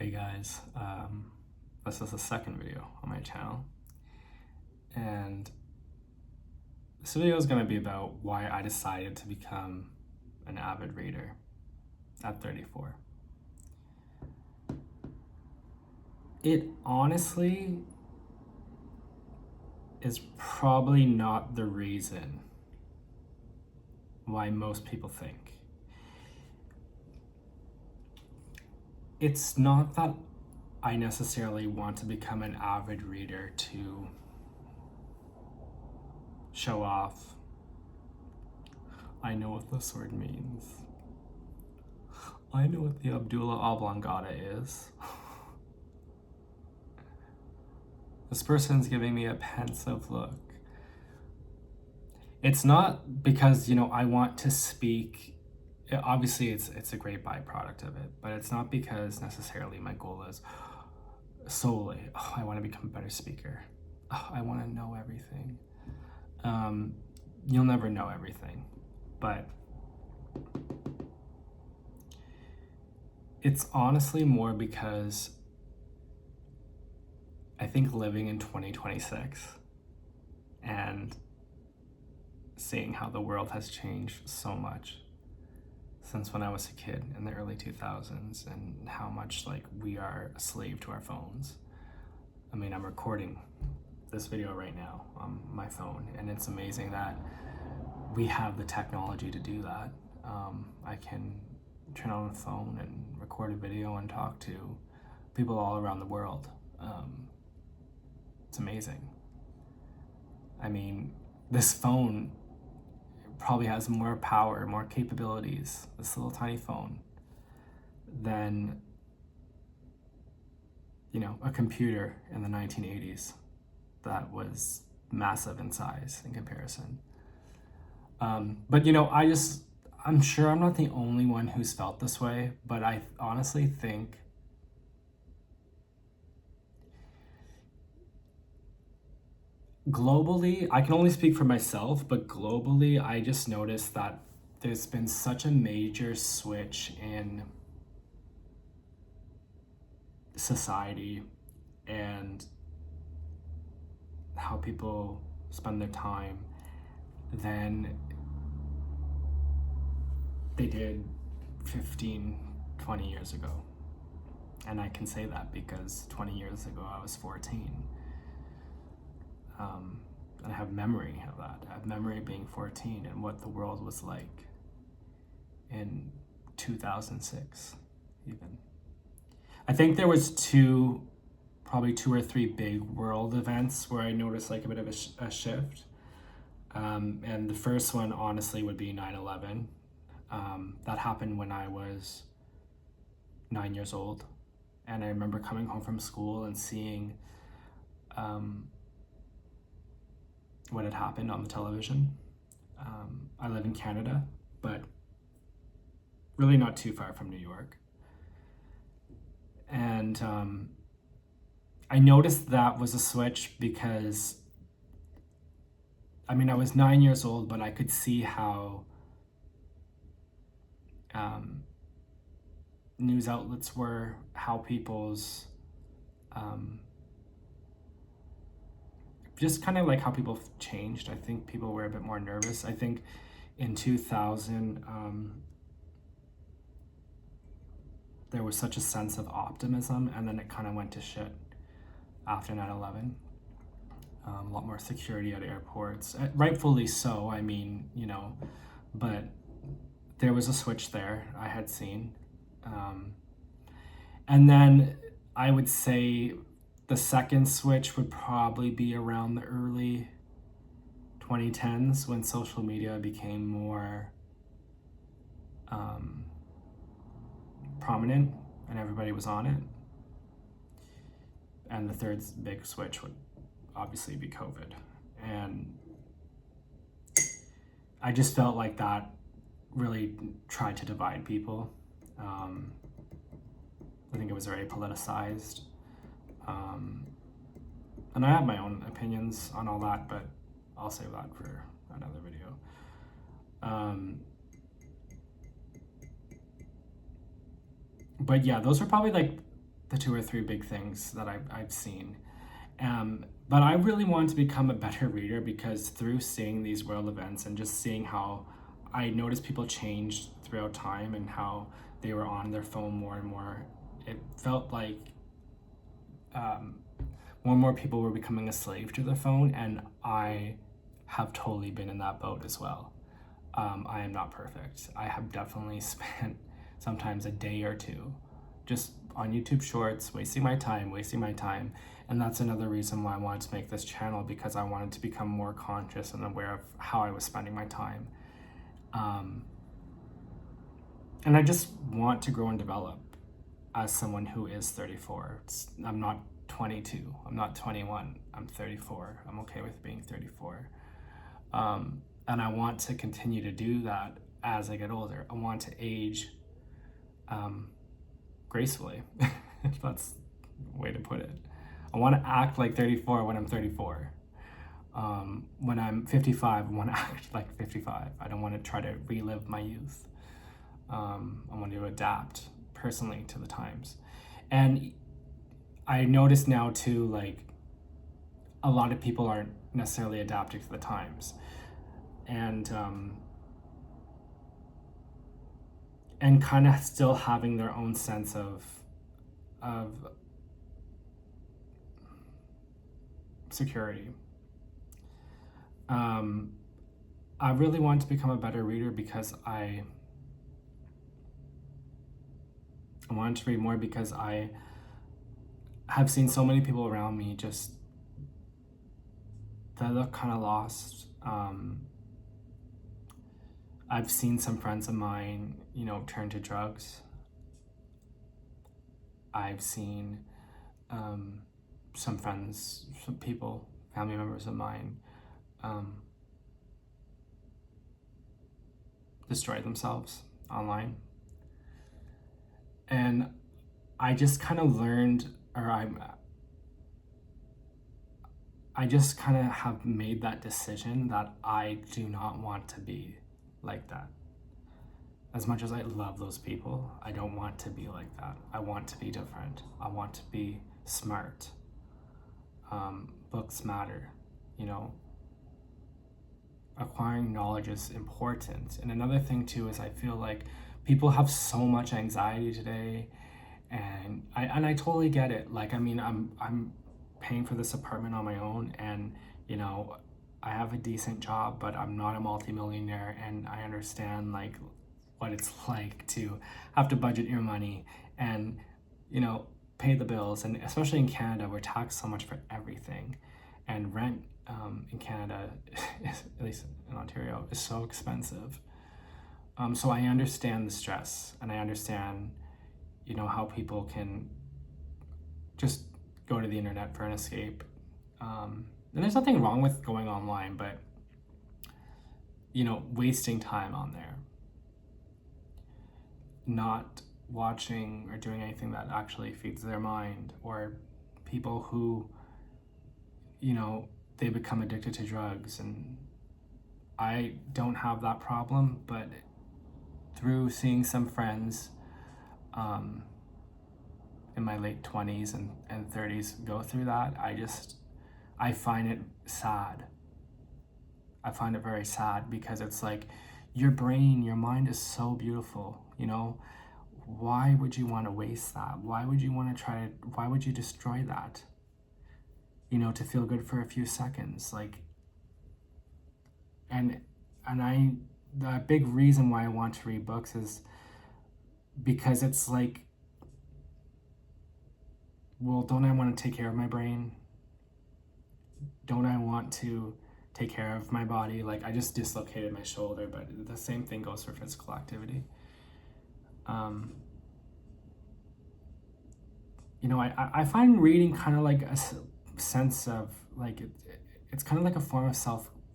Hey guys, this is the second video on my channel, and this video is going to be about why I decided to become an avid reader at 34. It honestly is probably not the reason why most people think. It's not that I necessarily want to become an avid reader to show off. I know what this word means. I know what the Abdullah Oblongata is. This person's giving me a pensive look. It's not because, I want to speak. Obviously, it's a great byproduct of it, but it's not because necessarily my goal is solely, I want to become a better speaker. I want to know everything. You'll never know everything, but it's honestly more because I think living in 2026 and seeing how the world has changed so much since when I was a kid in the early 2000s, and how much we are a slave to our phones. I mean, I'm recording this video right now on my phone, and it's amazing that we have the technology to do that. I can turn on a phone and record a video and talk to people all around the world. It's amazing. I mean, this phone probably has more power, more capabilities, this little tiny phone, than a computer in the 1980s that was massive in size in comparison. But I'm sure I'm not the only one who's felt this way, but I honestly think globally, I can only speak for myself, but globally, I just noticed that there's been such a major switch in society and how people spend their time than they did 15, 20 years ago. And I can say that because 20 years ago I was 14. And I have memory of that. I have memory of being 14 and what the world was like in 2006 even. I think there was probably two or three big world events where I noticed a bit of a shift. And the first one honestly would be 9/11. That happened when I was 9 years old. And I remember coming home from school and seeing what had happened on the television. I live in Canada, but really not too far from New York. And I noticed that was a switch because, I was 9 years old, but I could see how news outlets were, how people's just kind of how people changed. I think people were a bit more nervous. I think in 2000 there was such a sense of optimism, and then it kind of went to shit after 9/11. A lot more security at airports, rightfully so. But there was a switch there I had seen. And then I would say the second switch would probably be around the early 2010s when social media became more prominent and everybody was on it. And the third big switch would obviously be COVID. And I just felt like that really tried to divide people. I think it was very politicized. And I have my own opinions on all that, but I'll save that for another video. But yeah, those are probably the two or three big things that I've seen. But I really want to become a better reader, because through seeing these world events and just seeing how I noticed people changed throughout time and how they were on their phone more and more, it felt like more and more people were becoming a slave to their phone, and I have totally been in that boat as well. I am not perfect. I have definitely spent sometimes a day or two just on YouTube Shorts, wasting my time. And that's another reason why I wanted to make this channel, because I wanted to become more conscious and aware of how I was spending my time. And I just want to grow and develop as someone who is 34. I'm not 22, I'm not 21, I'm 34. I'm okay with being 34. And I want to continue to do that as I get older. I want to age gracefully, if that's the way to put it. I want to act like 34 when I'm 34. When I'm 55, I want to act like 55. I don't want to try to relive my youth. I want to adapt personally to the times. And I notice now too, like, a lot of people aren't necessarily adapting to the times. And kind of still having their own sense of security. I really want to become a better reader, because I wanted to read more, because I have seen so many people around me just that look kind of lost. I've seen some friends of mine, turn to drugs. I've seen some people, family members of mine, destroy themselves online. And I just kind of learned, or I just kind of have made that decision that I do not want to be like that. As much as I love those people, I don't want to be like that. I want to be different. I want to be smart. Books matter, acquiring knowledge is important. And another thing too is I feel like people have so much anxiety today, and I totally get it. Like, I mean, I'm paying for this apartment on my own, and I have a decent job, but I'm not a multimillionaire, and I understand like what it's like to have to budget your money and pay the bills. And especially in Canada, we're taxed so much for everything, and rent in Canada, at least in Ontario, is so expensive. So I understand the stress, and I understand how people can just go to the internet for an escape. And there's nothing wrong with going online, but wasting time on there, not watching or doing anything that actually feeds their mind, or people who they become addicted to drugs. And I don't have that problem, but through seeing some friends in my late 20s and 30s go through that, I find it sad. I find it very sad, because it's like your mind is so beautiful, why would you want to waste that? Why would you destroy that? To feel good for a few seconds, like, the big reason why I want to read books is because it's like, well, don't I want to take care of my brain? Don't I want to take care of my body? Like, I just dislocated my shoulder, but the same thing goes for physical activity. I find reading kind of like a sense of like, it's kind of like a form of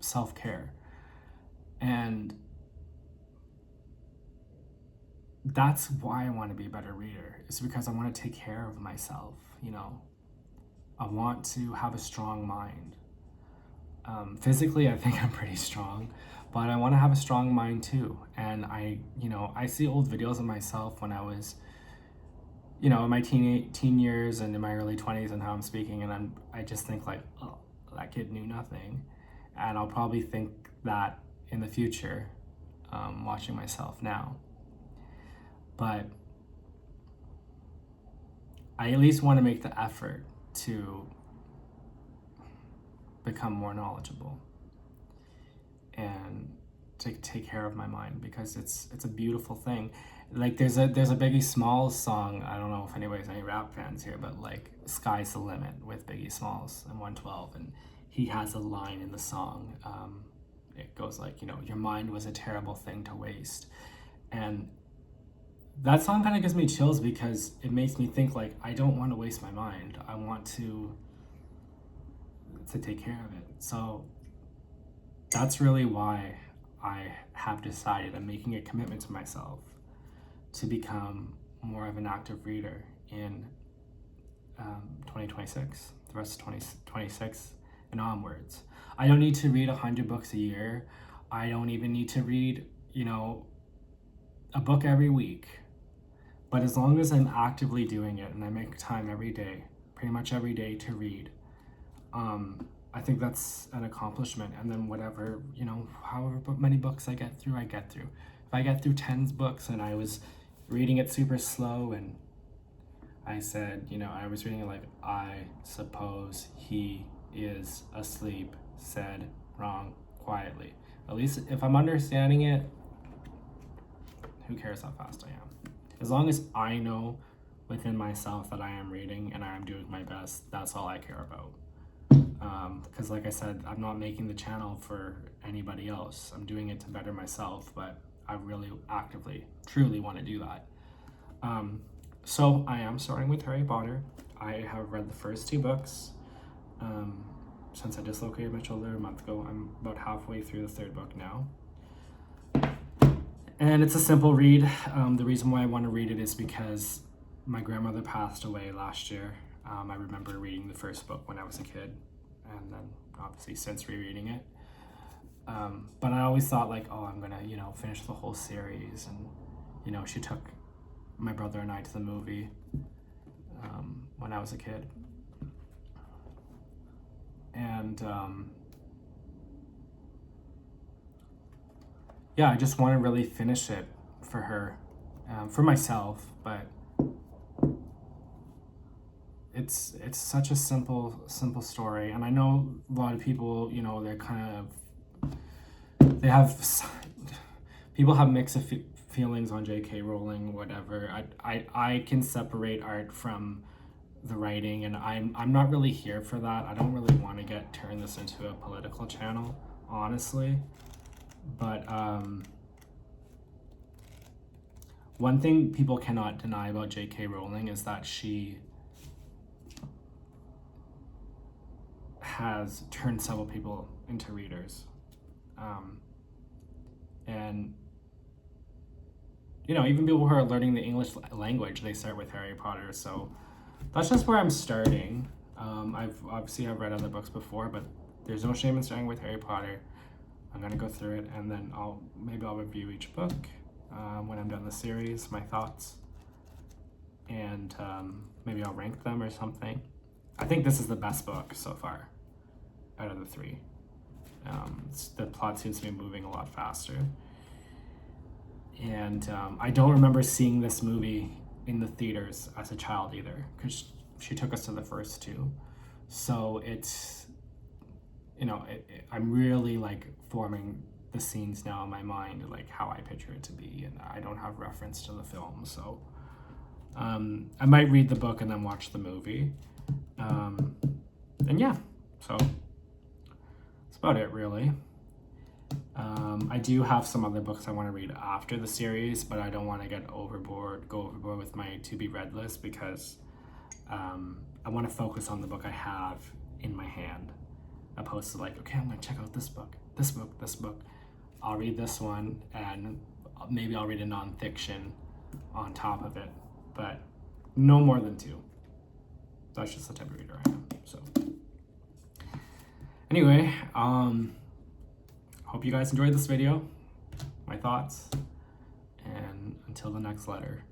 self-care. And that's why I want to be a better reader. It's because I want to take care of myself, I want to have a strong mind. Physically, I think I'm pretty strong, but I want to have a strong mind too. And I see old videos of myself when I was you know, in my teen years and in my early 20s and how I'm speaking, and I just think like, oh, that kid knew nothing. And I'll probably think that in the future, watching myself now. But I at least want to make the effort to become more knowledgeable and to take care of my mind, because it's a beautiful thing. Like there's a Biggie Smalls song. I don't know if anybody's any rap fans here, but like "Sky's the Limit" with Biggie Smalls and 112, and he has a line in the song. It goes like, you know, your mind was a terrible thing to waste, and that song kind of gives me chills because it makes me think like I don't want to waste my mind. I want to take care of it. So that's really why I have decided, I'm making a commitment to myself to become more of an active reader in 2026, the rest of 2026 and onwards. I don't need to read 100 books a year. I don't even need to read, you know, a book every week. But as long as I'm actively doing it and I make time every day, pretty much every day, to read, I think that's an accomplishment. And then whatever, you know, however many books I get through. If I get through 10 books and I was reading it super slow and I said, you know, I was reading it like, I suppose he is asleep, said wrong quietly. At least if I'm understanding it, who cares how fast I am? As long as I know within myself that I am reading and I am doing my best, that's all I care about. Because like I said, I'm not making the channel for anybody else. I'm doing it to better myself, but I really actively, truly want to do that. So I am starting with Harry Potter. I have read the first 2 books. Since I dislocated my shoulder a month ago, I'm about halfway through the 3rd book now. And it's a simple read. The reason why I want to read it is because my grandmother passed away last year. I remember reading the first book when I was a kid, and then obviously since rereading it. But I always thought like, oh, I'm gonna, you know, finish the whole series. And, you know, she took my brother and I to the movie when I was a kid. And yeah, I just want to really finish it for her, for myself, but it's such a simple story. And I know a lot of people, you know, people have mixed feelings on J.K. Rowling, whatever. I can separate art from the writing, and I'm not really here for that. I don't really want to turn this into a political channel, honestly. But one thing people cannot deny about J.K. Rowling is that she has turned several people into readers. And, you know, even people who are learning the English language, they start with Harry Potter. So that's just where I'm starting. I've read other books before, but there's no shame in starting with Harry Potter. I'm gonna go through it, and then I'll review each book when I'm done the series, my thoughts, and maybe I'll rank them or something. I think this is the best book so far out of the 3. The plot seems to be moving a lot faster, and I don't remember seeing this movie in the theaters as a child either, because she took us to the first 2. So it's, you know, I'm really like forming the scenes now in my mind, like how I picture it to be, and I don't have reference to the film. So I might read the book and then watch the movie. And yeah, so that's about it really. I do have some other books I want to read after the series, but I don't want to go overboard with my to-be-read list, because I want to focus on the book I have in my hand, opposed to like, okay, I'm going to check out this book. I'll read this one, and maybe I'll read a nonfiction on top of it, but no more than 2. That's just the type of reader I am. So anyway, hope you guys enjoyed this video, my thoughts, and until the next letter.